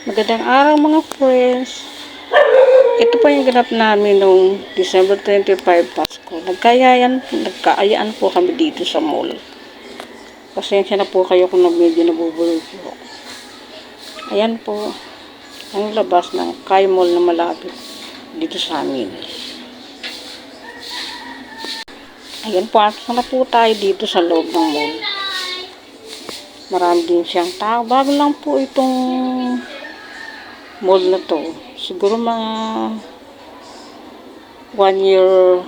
Magandang araw mga friends. Ito po yung ganap namin noong December 25 Pasko. Nagkaayaan po kami dito sa mall. Pasensya na po kayo kung medyo nabubulol po. Ayan po ang labas ng Kai Mall na malapit dito sa amin. Ayan po, asa na po tayo dito sa loob ng mall. Marami din siyang tao. Bago lang po itong mall na to. Siguro mga 1 year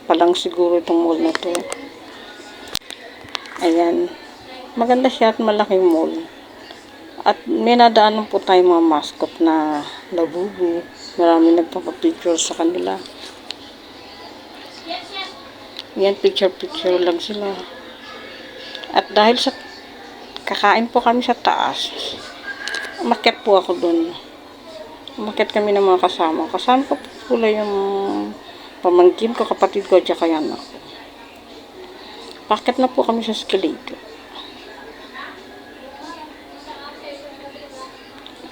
pa lang siguro itong mall na to. Ayan. Maganda siya at malaking mall. At may nadaanan po tayo mga mascot na labubu. Marami nagpapapicture sa kanila. Ayan, picture lang sila. At dahil sa kakain po kami sa taas, umakyat po ako dun. Umakyat kami ng mga kasama. Kasama ko po pula yung pamangkin ko, kapatid ko, at saka yan ako. Pakyat na po kami sa escalator.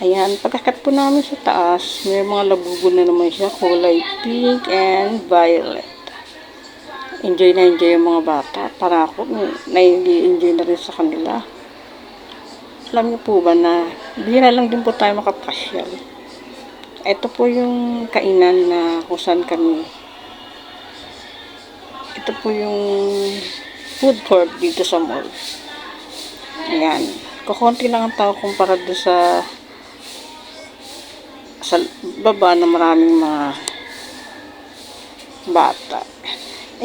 Ayan, pagkakat po namin sa taas, may mga labugo na naman siya, kulay pink and violet. Enjoy na enjoy yung mga bata. Para ako, na-enjoy na rin sa kanila. Alam niyo po ba na bihira lang din po tayo makapasyal. Ito po yung kainan na kung saan kami. Ito po yung food court dito sa mall. Ayan. Kukunti lang ang tao kumpara doon sa baba na maraming mga bata.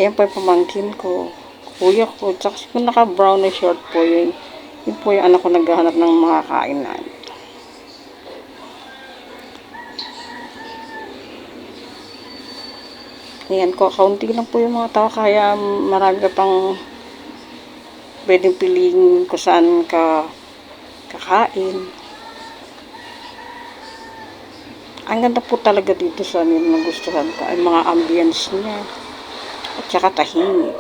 Ayan po yung pamangkin ko. Kuya ko. Tsaka kung naka-brown na short po yun. Yun po yung anak ko naghahanap ng mga kainan. Ayan, kaunti lang po yung mga tao, kaya marami ka pang pwedeng piliin kung saan ka kakain. Ang ganda po talaga dito sa amin, nagustuhan ko, ay mga ambience niya, at saka tahimik.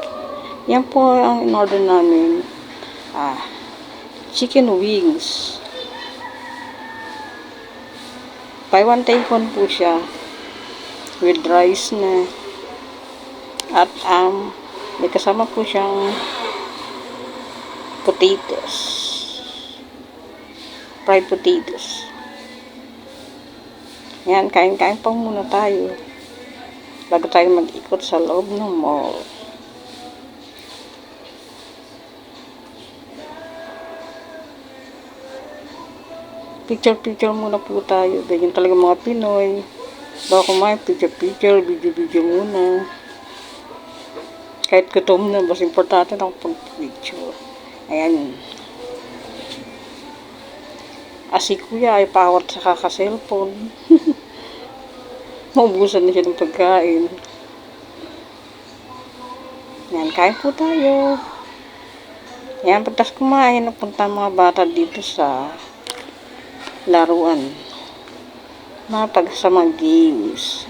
Yan po ang in-order namin, chicken wings. Buy one take one po siya, with rice na. At may kasama po siyang potatoes. Fried potatoes. Yan, kain-kain pa muna tayo. Bago tayo mag-ikot sa loob ng mall. Picture muna po tayo. Ganyan talaga mga Pinoy. Bago kumain, picture, video muna. Kahit gutom na, mas importante na pag-picture. Ayan. Si kuya ay pawat sa kaka-cellphone. Maubusan na siya ng pagkain. Ayan, kain po tayo. Ayan, pagtas kumain, napunta mga bata dito sa laruan. Sa mga games.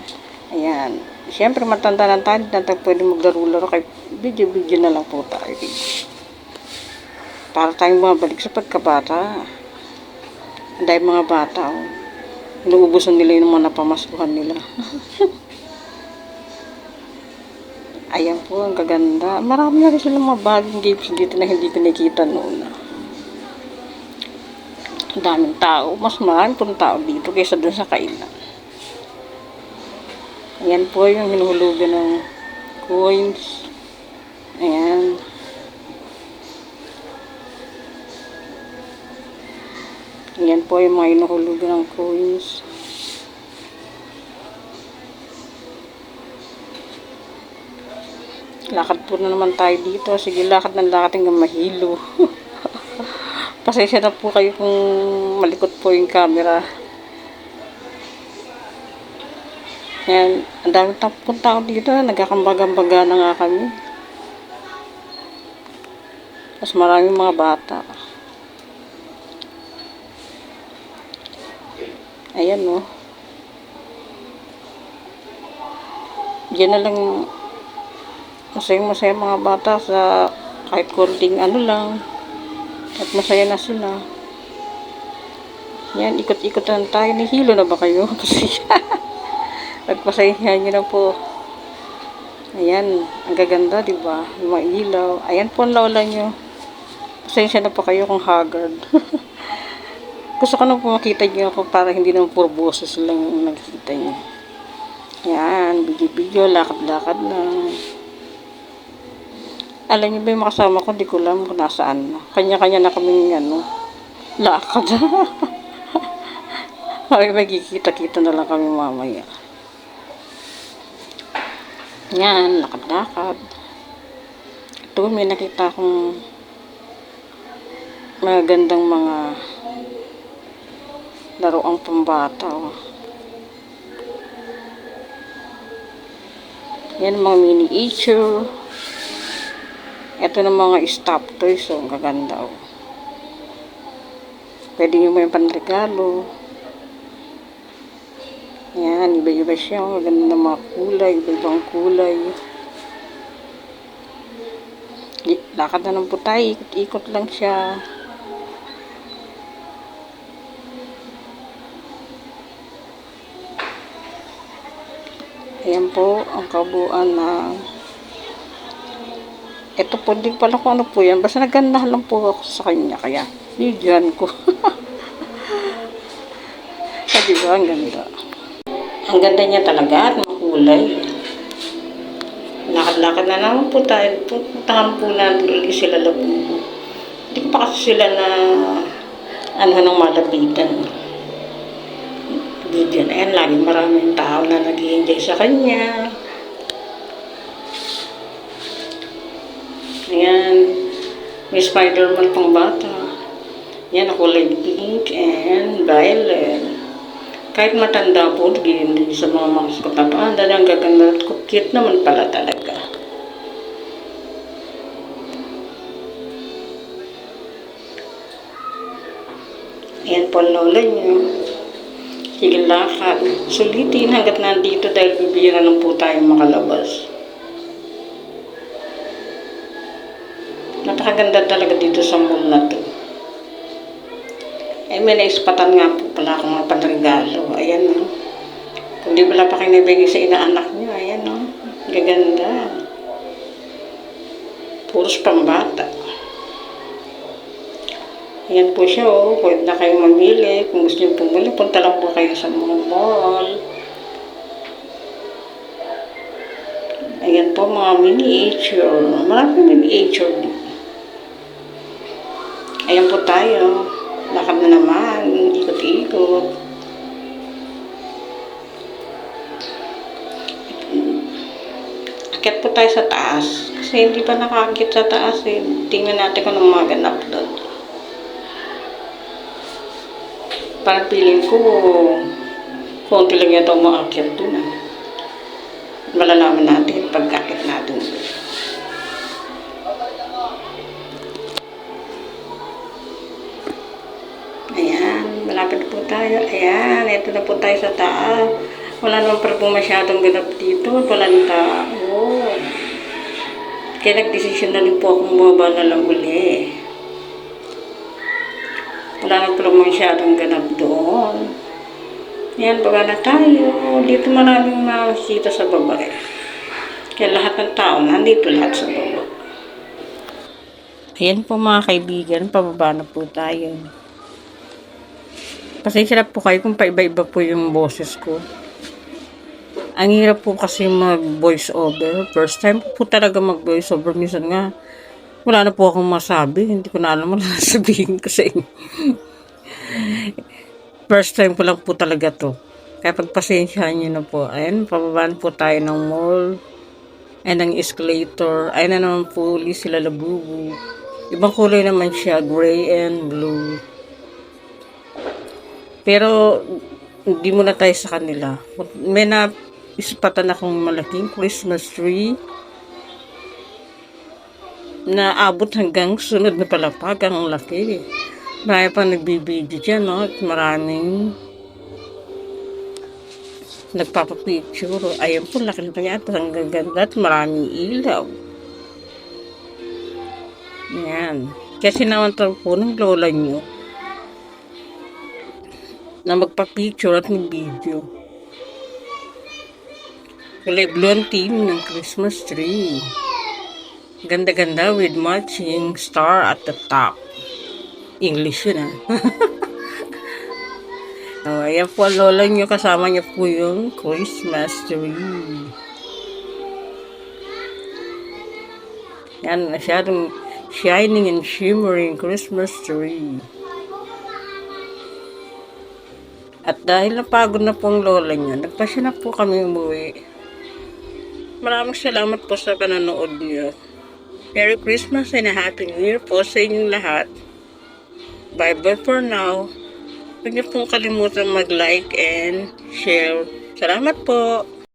Ayan. Siyempre, matanda na tayo, na tayo pwede maglaro-laro, kay video na lang po tayo. Para tayong bumabalik sa pagkabata. Dahil mga bata, inuubusan nila yung mga napamaskuhan nila. Ayan po, ang gaganda. Marami na rin silang mga bagong games dito na hindi ko nakita noon. Ang daming tao. Mas marami pong tao dito kaysa dun sa kainan. Ayan po yung hinuhulugan ng coins. Ayan. Ayan po yung mga hinuhulugan ng coins. Lakad po na naman tayo dito. Sige, lakad hanggang mahilo. Pasensya na po kayo kung malikot po yung camera. Ayan, ang dami tao dito, nagkakambaga-baga na nga kami. Mas maraming mga bata. Ayan, no. Diyan na lang masaya mga bata sa kahit konting ano lang. At masaya na sila. Yan, ikot-ikot lang tayo. Nihilo na ba kayo? Kasi nagpasensya nyo na po. Ayan, ang gaganda, di ba? Yung mga ilaw. Ayan po ang lola nyo. Pasensya na po kayo kung haggard. Gusto ko na po makita nyo ako para hindi naman puro boses lang yung nakikita nyo. Yan, video-video, lakad-lakad na. Alam nyo ba yung makasama ko, di ko alam kung nasaan na. Kanya-kanya na kaming lakad. Ay, magkikita-kita na lang kami mamaya. Yan, lakad-lakad. Ito, may nakita akong magandang mga laruang pambata. Oh. Yan, mga miniature. Ito na mga stop toys. Oh, ang gaganda. Oh. Pwede nyo mo yung panregalo. Yan, iba-iba siya. Maganda ng mga kulay, iba-ibang kulay. Lakad na lang po tayo, ikot-ikot lang siya. Ayan po, ang kabuuan na ito po, di pala kung ano po yan. Basta naganda lang po ako sa kanya, kaya bigyan ko. Diba, ang ganda. Ang ganda niya talaga at makulay. Lakad-lakad na naman po tayo. Puntahan po natin ulit sila Labubo. Hindi ko pa kasi sila na nang malapitan. Diyan, ayan, laging maraming tao na nag-i-enjoy sa kanya. Ayan, may Spider-Man pang bata. Yan, kulay pink and violet. Kahit matanda po, hindi sa mga maskot na to. Dahil ang gaganda at cute naman pala talaga. Ayan po ang lola nyo. Sige lakad. Sulitin hanggat nandito dahil bibira lang po tayo makalabas. Napakaganda talaga dito sa mall na to. Ay, may naispatan nga po pala akong mga panregalo. Ayan, no. Kung di pala pa kayo nabigay sa inaanak nyo, ayan, no. Gaganda. Puros pambata. Ayan po siya, oh. Pwede na kayo mamili. Kung gusto nyo pumili, punta lang po kayo sa mga mall. Ayan po, mga miniature. Maraming miniature din. Ayan po tayo. Lakad na naman, ikot-ikot. Akit po tayo sa taas. Kasi hindi pa nakakakit sa taas eh. Tingnan natin kung anong mga ganap doon. Parang piling ko, konti lang yata umakakit doon ah. Malalaman natin pagkakit natin doon. Ayan, malapit po tayo. Ayan, ito na po tayo sa taas. Wala naman pa po masyadong ganap dito. Walang tao. Kaya nag-desisyon na rin po akong bumaba na lang uli. Wala naman po masyadong ganap doon. Ayan, baga na tayo. Dito maraming makikita sa baba eh. Kaya lahat ng tao nandito lahat sa baba. Ayan po mga kaibigan, pababa na po tayo. Pasensya na po kayo kung paiba-iba po yung boses ko. Ang hirap po kasi mag-voice over. First time po talaga mag-voice over. Minsan nga, wala na po akong masabi. Hindi ko na alam ano sabihin kasi. First time ko lang po talaga to. Kaya pagpasensyahan nyo na po. Ayan, pababaan po tayo ng mall. Ayan ang escalator. Ayan na naman po ulit sila Labubu. Ibang kulay naman siya, gray and blue. Pero, hindi muna tayo sa kanila. May naispatan akong malaking Christmas tree na abot hanggang sunod na palapag. Ang laki. Marami pang nagbibideo dyan, no? At maraming nagpapapicture. Ayan po, laki na yan. Ang gaganda at maraming ilaw. Yan. Kasi naman po ng lola nyo. na magpa-picture at mag-video. Kulay blue ang theme ng Christmas tree. Ganda-ganda with matching star at the top. English yun ayan po ang lola nyo. Kasama niya po yung Christmas tree. Yan, masyadong shining and shimmering Christmas tree. At dahil napagod na po ang lola nyo, nagpasya na po kami umuwi. Maraming salamat po sa panonood nyo. Merry Christmas and a Happy New Year po sa inyong lahat. Bye-bye for now. Huwag niyo pong kalimutan mag-like and share. Salamat po!